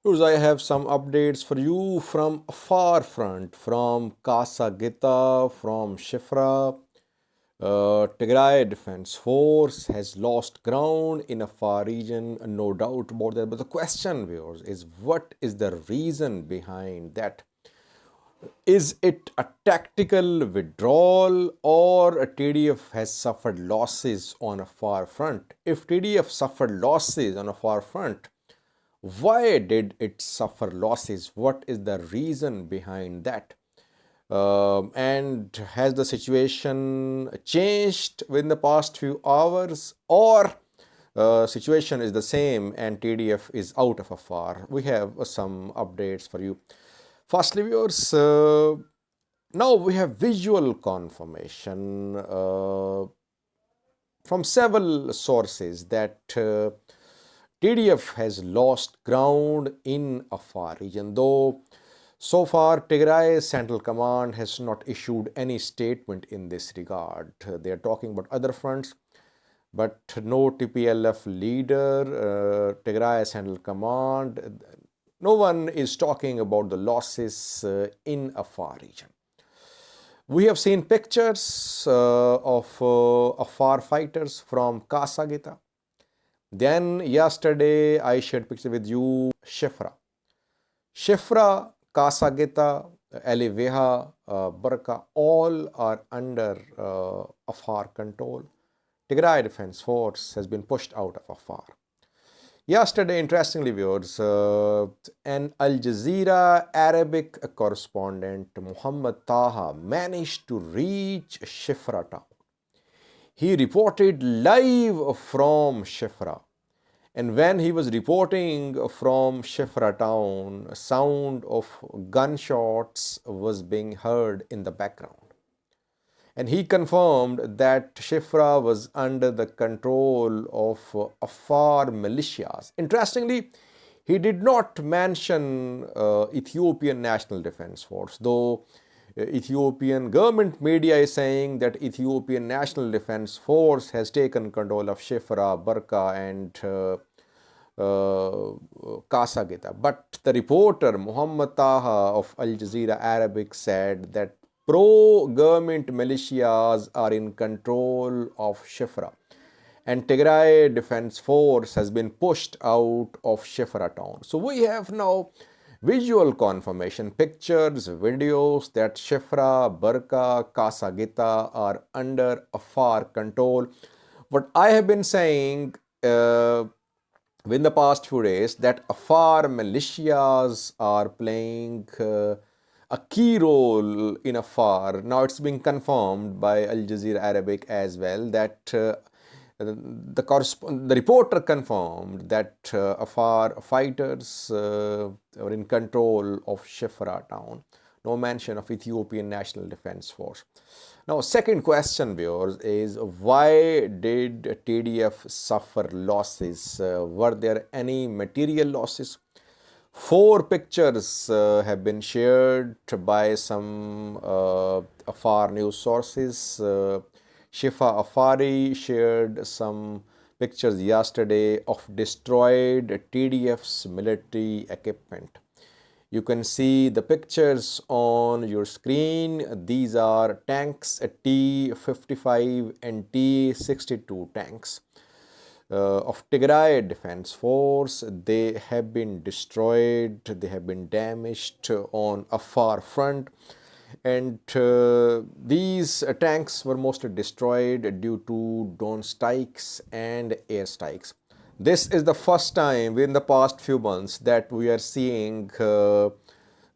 Viewers, I have some updates for you from Afar front, from Kasa Gita, from Chifra. Tigray Defense Force has lost ground in Afar region, no doubt about that. But the question, viewers, is what is the reason behind that? Is it a tactical withdrawal or a TDF has suffered losses on a far front? If TDF suffered losses on a far front, why did it suffer losses? What is the reason behind that? And has the situation changed within the past few hours, or situation is the same and TDF is out of Afar? We have some updates for you. Firstly, viewers, now we have visual confirmation from several sources that TDF has lost ground in Afar region, though so far Tigray Central Command has not issued any statement in this regard. They are talking about other fronts, but no TPLF leader, Tigray Central Command, no one is talking about the losses in Afar region. We have seen pictures of Afar fighters from Kasa Gita. Then yesterday I shared picture with you Chifra. Chifra, Kasa Gita, Aliveha, Barka, all are under Afar control. Tigray Defense Force has been pushed out of Afar. Yesterday, interestingly, viewers, an Al Jazeera Arabic correspondent, Muhammad Taha, managed to reach Chifra town. He reported live from Chifra. And when he was reporting from Chifra town, a sound of gunshots was being heard in the background. And he confirmed that Chifra was under the control of Afar militias. Interestingly, he did not mention Ethiopian National Defense Force, though Ethiopian government media is saying that Ethiopian National Defense Force has taken control of Chifra, Barka and Kasa Gita. But the reporter Muhammad Taha of Al Jazeera Arabic said that pro-government militias are in control of Chifra, and Tigray Defense Force has been pushed out of Chifra town. So we have now visual confirmation, pictures, videos that Chifra, Barka, Kasa Gita are under Afar control. What I have been saying within the past few days, that Afar militias are playing a key role in Afar. Now it's being confirmed by Al Jazeera Arabic as well that the reporter confirmed that Afar fighters are in control of Chifra town. No mention of Ethiopian National Defense Force. Now, second question, viewers, is why did TDF suffer losses? Were there any material losses? 4 pictures have been shared by some Afar news sources. Shifa Afari shared some pictures yesterday of destroyed TDF's military equipment. You can see the pictures on your screen. These are tanks, T-55 and T-62 tanks of Tigray Defense Force. They have been destroyed, they have been damaged on Afar front, and these tanks were mostly destroyed due to drone strikes and air strikes. This is the first time in the past few months that we are seeing 4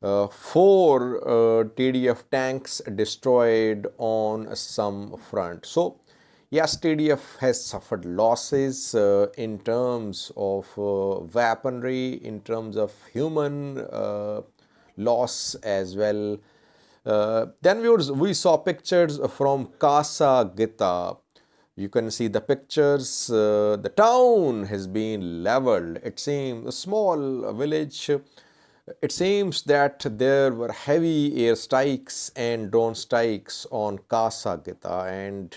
TDF tanks destroyed on some front. So yes, TDF has suffered losses in terms of weaponry, in terms of human loss as well. Then we saw pictures from Kasa Gita. You can see the pictures. The town has been leveled. It seems a small village. It seems that there were heavy air strikes and drone strikes on Kasa Gita, and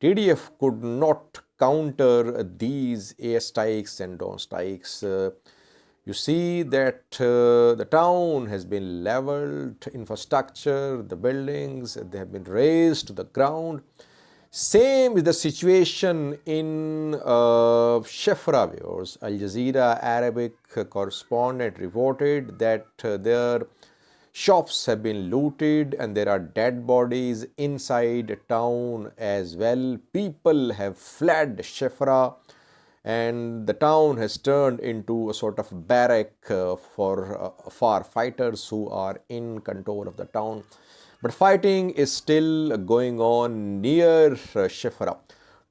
TDF could not counter these air strikes and drone strikes. You see that the town has been leveled, infrastructure, the buildings, they have been razed to the ground. Same is the situation in Chifra, viewers. Al Jazeera Arabic correspondent reported that their shops have been looted and there are dead bodies inside town as well. People have fled Chifra and the town has turned into a sort of barrack for Afar fighters who are in control of the town. But fighting is still going on near Chifra.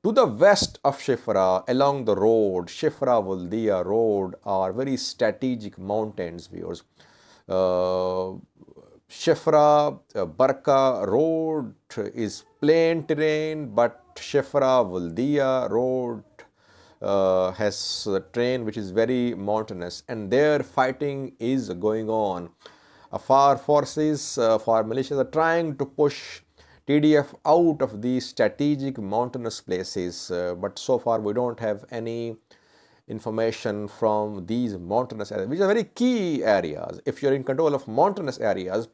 To the west of Chifra, along the road, Chifra-Wuldia road, are very strategic mountains, viewers. Chifra Barka road is plain terrain, but Chifra-Wuldia road has a terrain which is very mountainous, and there fighting is going on. Afar forces, Afar militias are trying to push TDF out of these strategic mountainous places, but so far we don't have any information from these mountainous areas, which are very key areas. If you're in control of mountainous areas,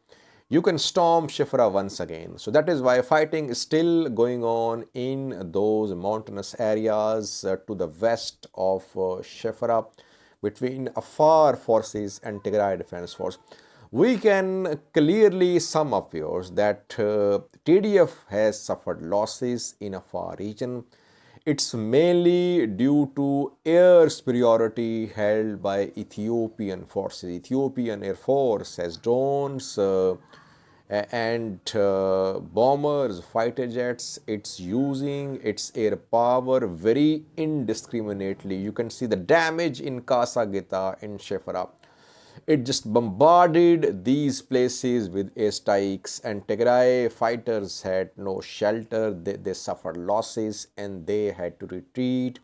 you can storm Chifra once again. So that is why fighting is still going on in those mountainous areas to the west of Chifra between Afar forces and Tigray Defense Force. We can clearly sum up, viewers, that TDF has suffered losses in Afar region. It's mainly due to air superiority held by Ethiopian forces. Ethiopian Air Force has drones and bombers, fighter jets. It's using its air power very indiscriminately. You can see the damage in Kasa Gita in Chifra. It just bombarded these places with airstrikes, and Tigray fighters had no shelter. They suffered losses and they had to retreat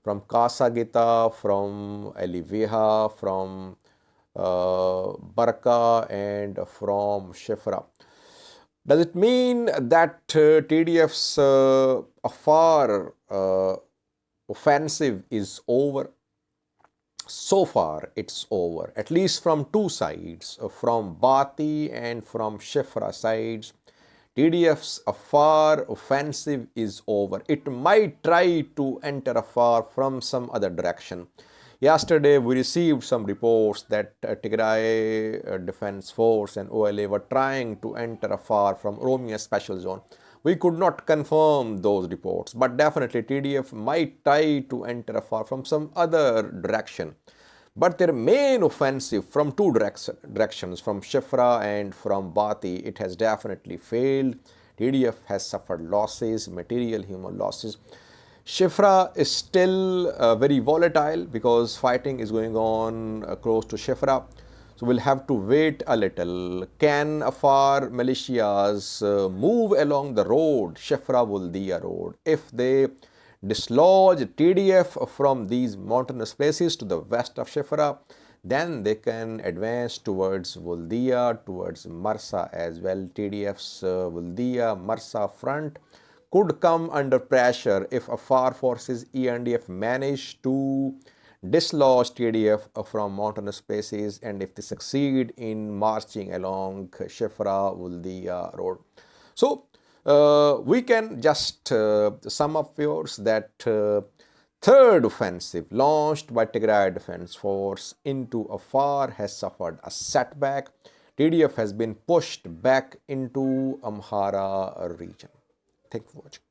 from Kasa Gita, from Aliveha, from Barka, and from Chifra. Does it mean that TDF's Afar offensive is over? So far it's over, at least from two sides, from Bati and from Chifra sides. TDF's Afar offensive is over. It might try to enter Afar from some other direction. Yesterday we received some reports that Tigray Defense Force and OLA were trying to enter Afar from Oromia Special Zone. We could not confirm those reports, but definitely TDF might try to enter Afar from some other direction. But their main offensive from two directions, from Chifra and from Bati, it has definitely failed. TDF has suffered losses, material human losses. Chifra is still very volatile because fighting is going on close to Chifra. So we'll have to wait a little. Can Afar militias move along the road, Chifra-Wuldia road? If they dislodge TDF from these mountainous places to the west of Chifra, then they can advance towards Wuldia, towards Marsa as well. TDF's Wuldia, Marsa front could come under pressure if Afar forces ENDF manage to dislodge TDF from mountainous places, and if they succeed in marching along Chifra-Wuldia road. So we can just sum up, viewers, that third offensive launched by Tigray Defense Force into Afar has suffered a setback. TDF has been pushed back into Amhara region. Thank you for watching.